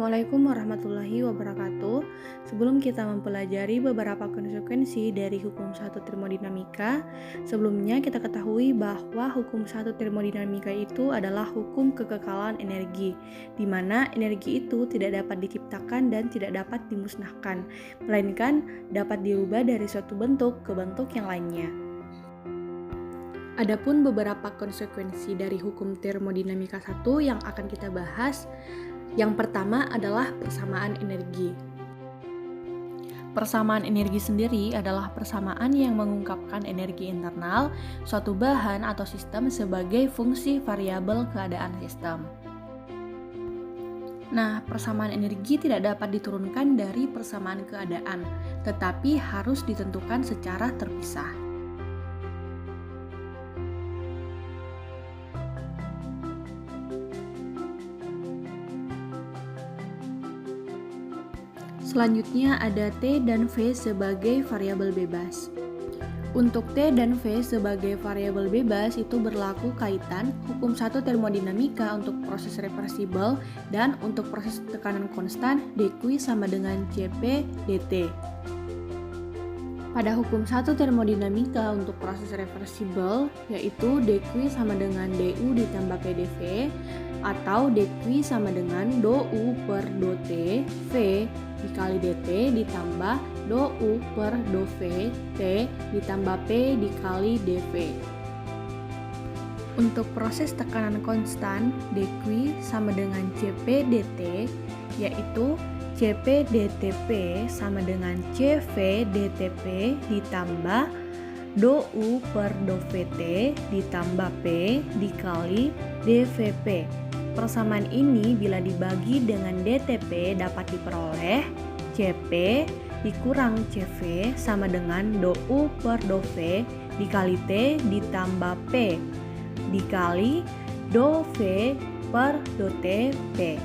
Assalamualaikum warahmatullahi wabarakatuh. Sebelum kita mempelajari beberapa konsekuensi dari hukum satu termodinamika, sebelumnya kita ketahui bahwa hukum satu termodinamika itu adalah hukum kekekalan energi, di mana energi itu tidak dapat diciptakan dan tidak dapat dimusnahkan, melainkan dapat dirubah dari suatu bentuk ke bentuk yang lainnya. Adapun beberapa konsekuensi dari hukum termodinamika 1 yang akan kita bahas. Yang pertama adalah persamaan energi. Persamaan energi sendiri adalah persamaan yang mengungkapkan energi internal suatu bahan atau sistem sebagai fungsi variabel keadaan sistem. Nah, persamaan energi tidak dapat diturunkan dari persamaan keadaan, tetapi harus ditentukan secara terpisah. Selanjutnya ada T dan V sebagai variabel bebas. Untuk T dan V sebagai variabel bebas itu berlaku kaitan hukum satu termodinamika untuk proses reversibel dan untuk proses tekanan konstan dQ sama dengan Cp dt. Pada hukum satu termodinamika untuk proses reversibel yaitu dQ sama dengan du ditambah pdv atau dQ sama dengan dU per dT V dikali dt ditambah dU per dV T ditambah P dikali dV. Untuk proses tekanan konstan dQ sama dengan Cp dt yaitu Cp dTp sama dengan Cv dTp ditambah dU per dVt ditambah P dikali dVp. Persamaan ini bila dibagi dengan dTp dapat diperoleh Cp dikurang Cv sama dengan dU per dV dikali T ditambah P dikali dV per dTp.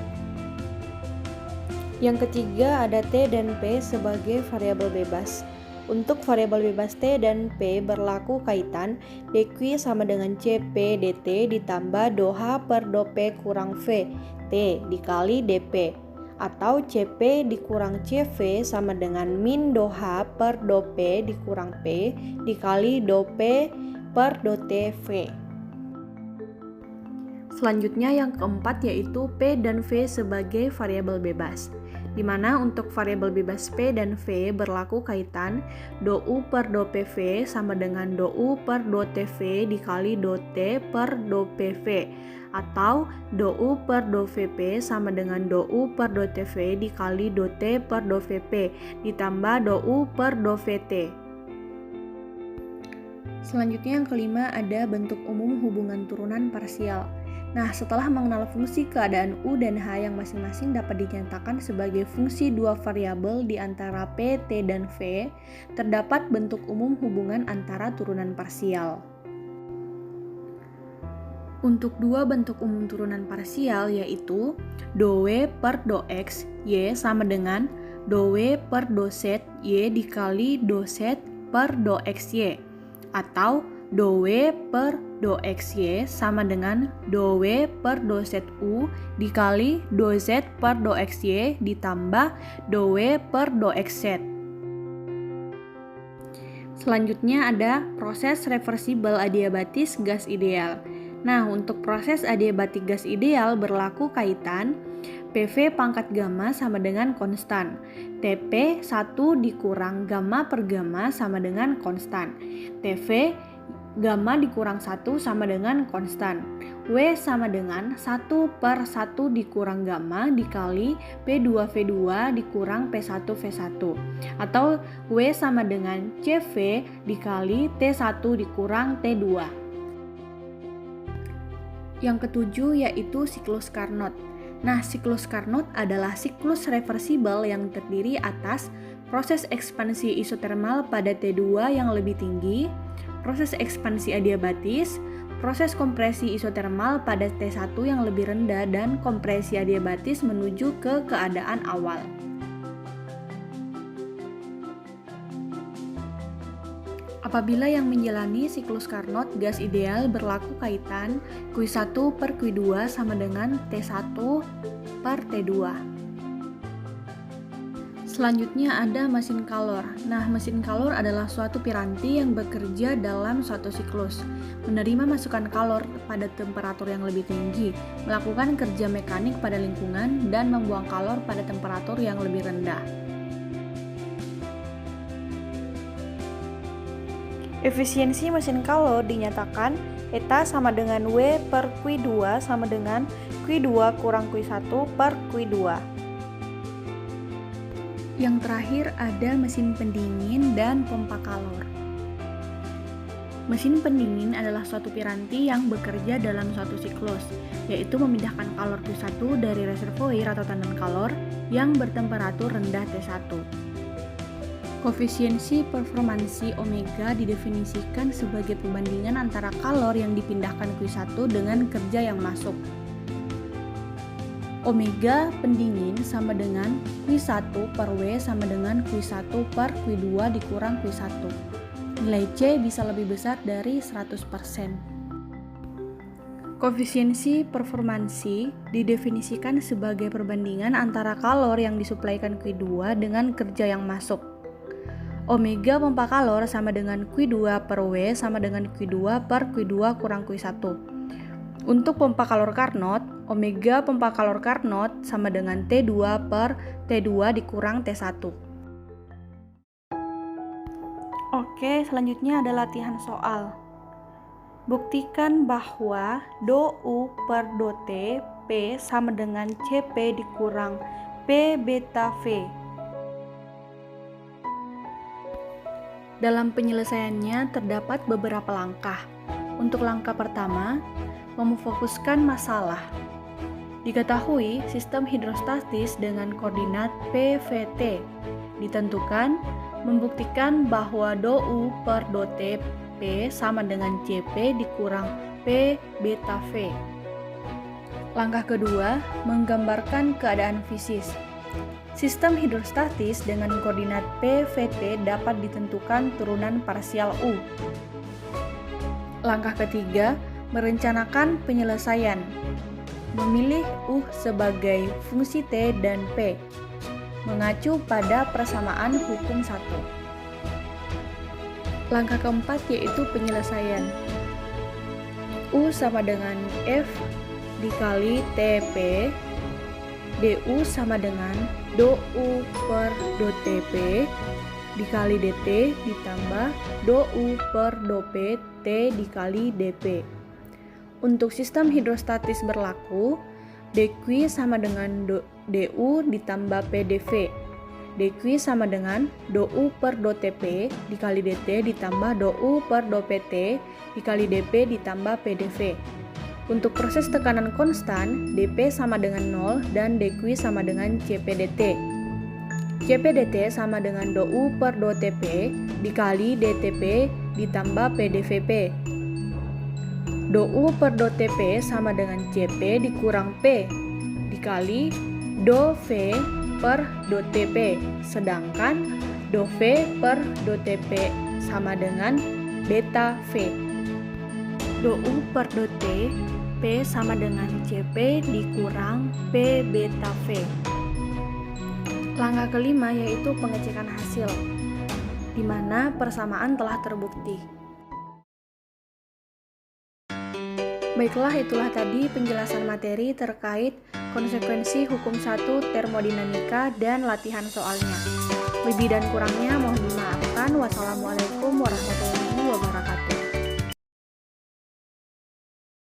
Yang ketiga ada T dan P sebagai variabel bebas. Untuk variabel bebas T dan P berlaku kaitan dQ sama dengan Cp dt ditambah dH per dP kurang V T dikali dP atau Cp dikurang Cv sama dengan min dH per dP dikurang P dikali dP per dTV. Selanjutnya yang keempat yaitu P dan V sebagai variabel bebas, di mana untuk variabel bebas P dan V berlaku kaitan dU per dPV sama dengan dU per dTV dikali dT per dPV atau dU per dVP sama dengan dU per dTV dikali dT per dVP ditambah dU per dVT. Selanjutnya yang kelima ada bentuk umum hubungan turunan parsial. Nah, setelah mengenal fungsi keadaan U dan H yang masing-masing dapat dinyatakan sebagai fungsi dua variabel di antara P, T, dan V, terdapat bentuk umum hubungan antara turunan parsial. Untuk dua bentuk umum turunan parsial yaitu dW per dX Y sama dengan dW per dZ Y dikali dZ per dXY atau dW per dXY sama dengan dW per dZU dikali dZ per dXY ditambah dW per dXZ. Selanjutnya ada proses reversibel adiabatis gas ideal. Nah, untuk proses adiabatik gas ideal berlaku kaitan PV pangkat gamma sama dengan konstan. TP 1 dikurang gamma per gamma sama dengan konstan. TV gamma dikurang 1 sama dengan konstan. W sama dengan 1 per 1 dikurang gamma dikali P2V2 dikurang P1V1 atau W sama dengan CV dikali T1 dikurang T2. Yang ketujuh yaitu siklus Carnot. Nah, siklus Carnot adalah siklus reversibel yang terdiri atas proses ekspansi isotermal pada T2 yang lebih tinggi, proses ekspansi adiabatis, proses kompresi isotermal pada T1 yang lebih rendah, dan kompresi adiabatis menuju ke keadaan awal. Apabila yang menjalani siklus Carnot gas ideal berlaku kaitan Q1 per Q2 sama dengan T1 per T2. Selanjutnya ada mesin kalor. Nah, mesin kalor adalah suatu piranti yang bekerja dalam suatu siklus, menerima masukan kalor pada temperatur yang lebih tinggi, melakukan kerja mekanik pada lingkungan, dan membuang kalor pada temperatur yang lebih rendah. Efisiensi mesin kalor dinyatakan eta sama dengan W per Q2 sama dengan Q2 kurang Q1 per Q2. Yang terakhir ada mesin pendingin dan pompa kalor. Mesin pendingin adalah suatu piranti yang bekerja dalam suatu siklus, yaitu memindahkan kalor Q1 dari reservoir atau tandan kalor yang bertemperatur rendah T1. Koefisiensi performansi omega didefinisikan sebagai perbandingan antara kalor yang dipindahkan Q1 dengan kerja yang masuk. Omega pendingin sama dengan Q1 per W sama dengan Q1 per Q2 dikurang Q1. Nilai C bisa lebih besar dari 100%. Koefisiensi performansi didefinisikan sebagai perbandingan antara kalor yang disuplaikan Q2 dengan kerja yang masuk. Omega pompa kalor sama dengan Q2 per W sama dengan Q2 per Q2 kurang Q1. Untuk pompa kalor Carnot, omega pompa kalor Carnot sama dengan T2 per T2 dikurang T1. Oke, selanjutnya ada latihan soal. Buktikan bahwa do U per do T P sama dengan CP dikurang P beta V. Dalam penyelesaiannya terdapat beberapa langkah. Untuk langkah pertama, memfokuskan masalah. Diketahui sistem hidrostatis dengan koordinat PVT ditentukan membuktikan bahwa do U per do T P sama dengan CP dikurang P beta V. Langkah kedua, menggambarkan keadaan fisis. Sistem hidrostatis dengan koordinat PVT dapat ditentukan turunan parsial U. Langkah ketiga, merencanakan penyelesaian. Memilih U sebagai fungsi T dan P. Mengacu pada persamaan hukum 1. Langkah keempat yaitu penyelesaian. U sama dengan F dikali TP, DU sama dengan do U per do TP dikali DT ditambah do U per do P T dikali DP. Untuk sistem hidrostatis berlaku, dQ sama dengan DU ditambah PdV. dQ sama dengan do U per do TP dikali DT ditambah do U per do PT dikali DP ditambah PdV. Untuk proses tekanan konstan, dP sama dengan 0 dan dQ sama dengan CPdt. CPdt sama dengan do U per do TP dikali dTp ditambah PdVp. Do U per do TP sama dengan CP dikurang P dikali do V per do TP, sedangkan do V per do TP sama dengan beta V. Do U per do T P sama dengan CP dikurang P beta V. Langkah kelima yaitu pengecekan hasil, di mana persamaan telah terbukti. Baiklah, itulah tadi penjelasan materi terkait konsekuensi hukum 1 termodinamika dan latihan soalnya. Lebih dan kurangnya mohon dimaafkan. Wassalamualaikum warahmatullahi wabarakatuh.